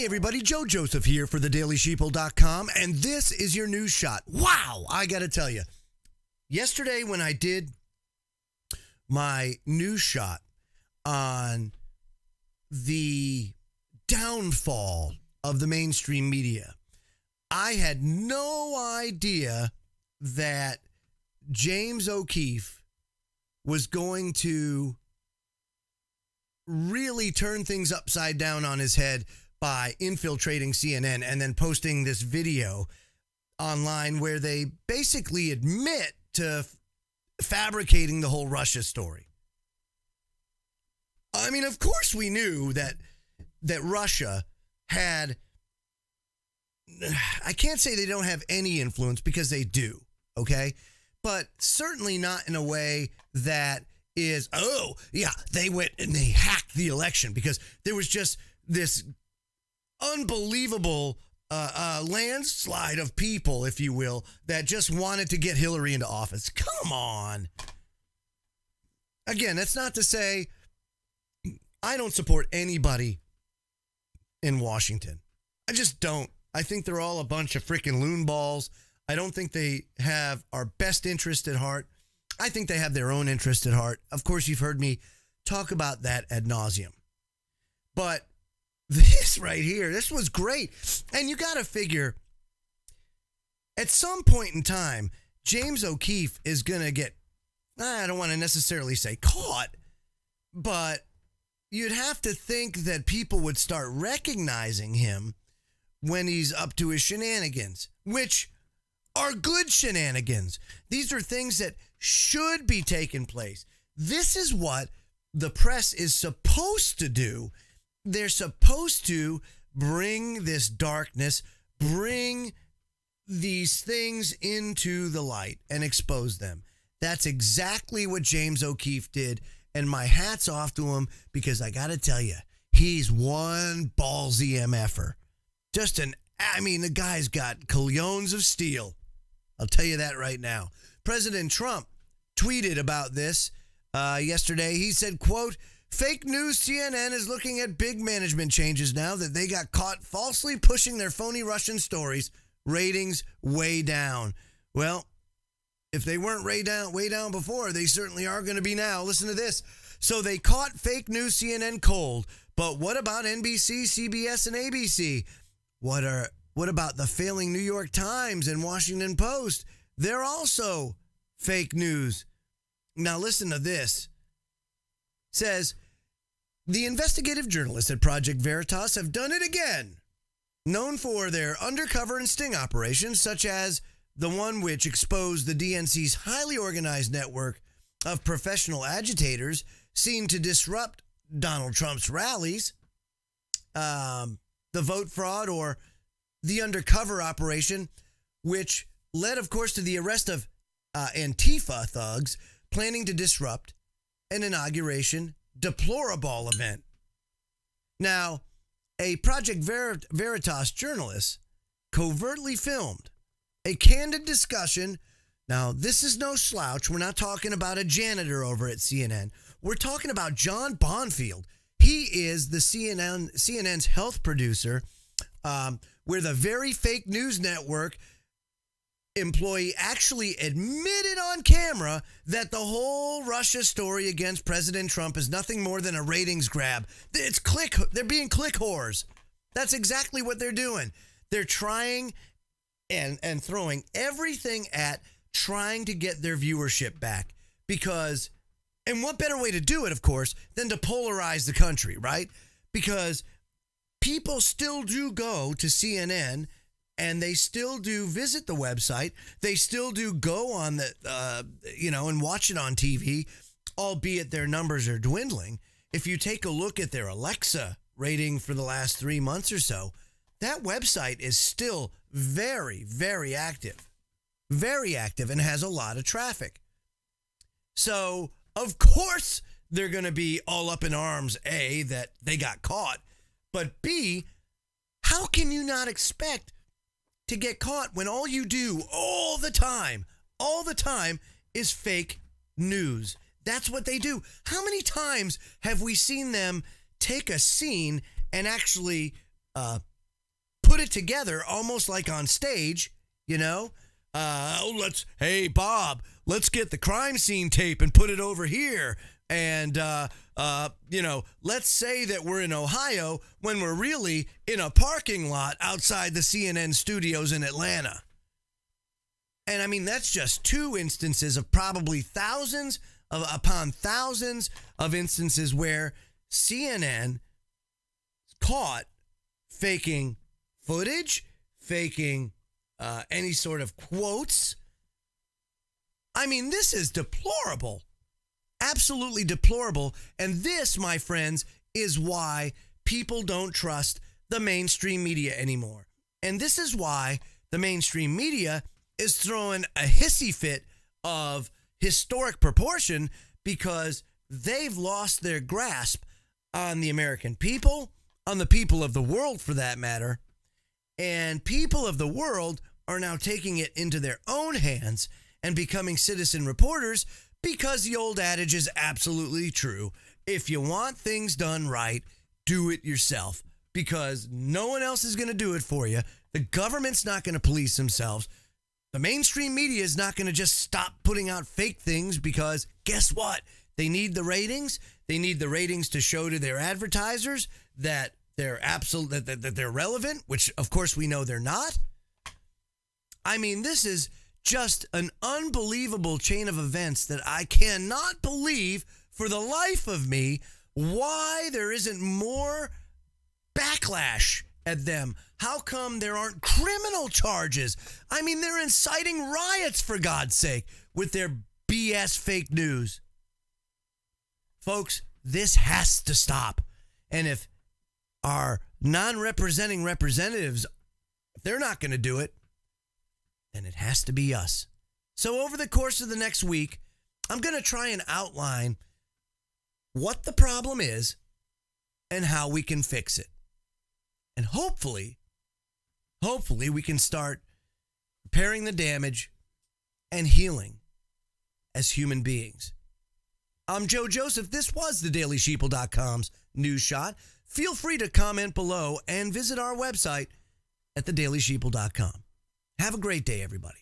everybody, Joe Joseph here for thedailysheeple.com, and this is your news shot. Wow, I gotta tell you, yesterday when I did my news shot on the downfall of the mainstream media, I had no idea that James O'Keefe was going to really turn things upside down on his head by infiltrating CNN and then posting this video online where they basically admit to fabricating the whole Russia story. I mean, of course we knew that Russia had, I can't say they don't have any influence because they do, okay? But certainly not in a way that is, oh, yeah, they went and they hacked the election, because there was just this unbelievable landslide of people, if you will, that just wanted to get Hillary into office. Come on. Again, that's not to say I don't support anybody in Washington. I just don't. I think they're all a bunch of freaking loon balls. I don't think they have our best interest at heart. I think they have their own interest at heart. Of course, you've heard me talk about that ad nauseum. But this right here, this was great. And you got to figure, at some point in time, James O'Keefe is going to get, I don't want to necessarily say caught, but you'd have to think that people would start recognizing him when he's up to his shenanigans, which are good shenanigans. These are things that should be taking place. This is what the press is supposed to do. They're supposed to bring this darkness, bring these things into the light and expose them. That's exactly what James O'Keefe did. And my hat's off to him, because I got to tell you, he's one ballsy MFer. The guy's got colognes of steel. I'll tell you that right now. President Trump tweeted about this yesterday. He said, quote, "Fake news CNN is looking at big management changes now that they got caught falsely pushing their phony Russian stories. Ratings way down." Well, if they weren't way down before, they certainly are going to be now. Listen to this. So they caught fake news CNN cold. But what about NBC, CBS, and ABC? What about the failing New York Times and Washington Post? They're also fake news. Now listen to this. It says, the investigative journalists at Project Veritas have done it again. Known for their undercover and sting operations, such as the one which exposed the DNC's highly organized network of professional agitators seen to disrupt Donald Trump's rallies, the vote fraud, or the undercover operation, which led, of course, to the arrest of Antifa thugs planning to disrupt an inauguration deplorable event. Now, a Project Veritas journalist covertly filmed a candid discussion. Now, this is no slouch. We're not talking about a janitor over at CNN. We're talking about John Bonfield. He is the CNN's health producer, where the very fake news network employee actually admitted on camera that the whole Russia story against President Trump is nothing more than a ratings grab. They're being click whores. That's exactly what they're doing. They're trying and throwing everything at trying to get their viewership back, because, and what better way to do it, of course, than to polarize the country, right? Because people still do go to CNN, and they still do visit the website. They still do go on the, and watch it on TV, albeit their numbers are dwindling. If you take a look at their Alexa rating for the last 3 months or so, that website is still very, very active. Very active, and has a lot of traffic. So, of course, they're going to be all up in arms, A, that they got caught, but B, how can you not expect to get caught when all you do all the time is fake news? That's what they do. How many times have we seen them take a scene and actually put it together almost like on stage, you know. Hey, Bob, let's get the crime scene tape and put it over here. And, let's say that we're in Ohio when we're really in a parking lot outside the CNN studios in Atlanta. And I mean, that's just 2 instances of probably thousands upon thousands of instances where CNN caught faking footage, faking any sort of quotes. I mean, this is deplorable. Absolutely deplorable. And this, my friends, is why people don't trust the mainstream media anymore. And this is why the mainstream media is throwing a hissy fit of historic proportion, because they've lost their grasp on the American people, on the people of the world for that matter. And people of the world are now taking it into their own hands and becoming citizen reporters, because the old adage is absolutely true. If you want things done right, do it yourself, because no one else is going to do it for you. The government's not going to police themselves. The mainstream media is not going to just stop putting out fake things, because guess what? They need the ratings. They need the ratings to show to their advertisers that they're that they're relevant, which of course we know they're not. I mean, this is just an unbelievable chain of events that I cannot believe for the life of me why there isn't more backlash at them. How come there aren't criminal charges? I mean, they're inciting riots, for God's sake, with their BS fake news. Folks, this has to stop. And if our non-representing representatives, if they're not going to do it, then it has to be us. So over the course of the next week, I'm going to try and outline what the problem is and how we can fix it. And hopefully we can start repairing the damage and healing as human beings. I'm Joe Joseph. This was thedailysheeple.com's News Shot. Feel free to comment below and visit our website at thedailysheeple.com. Have a great day, everybody.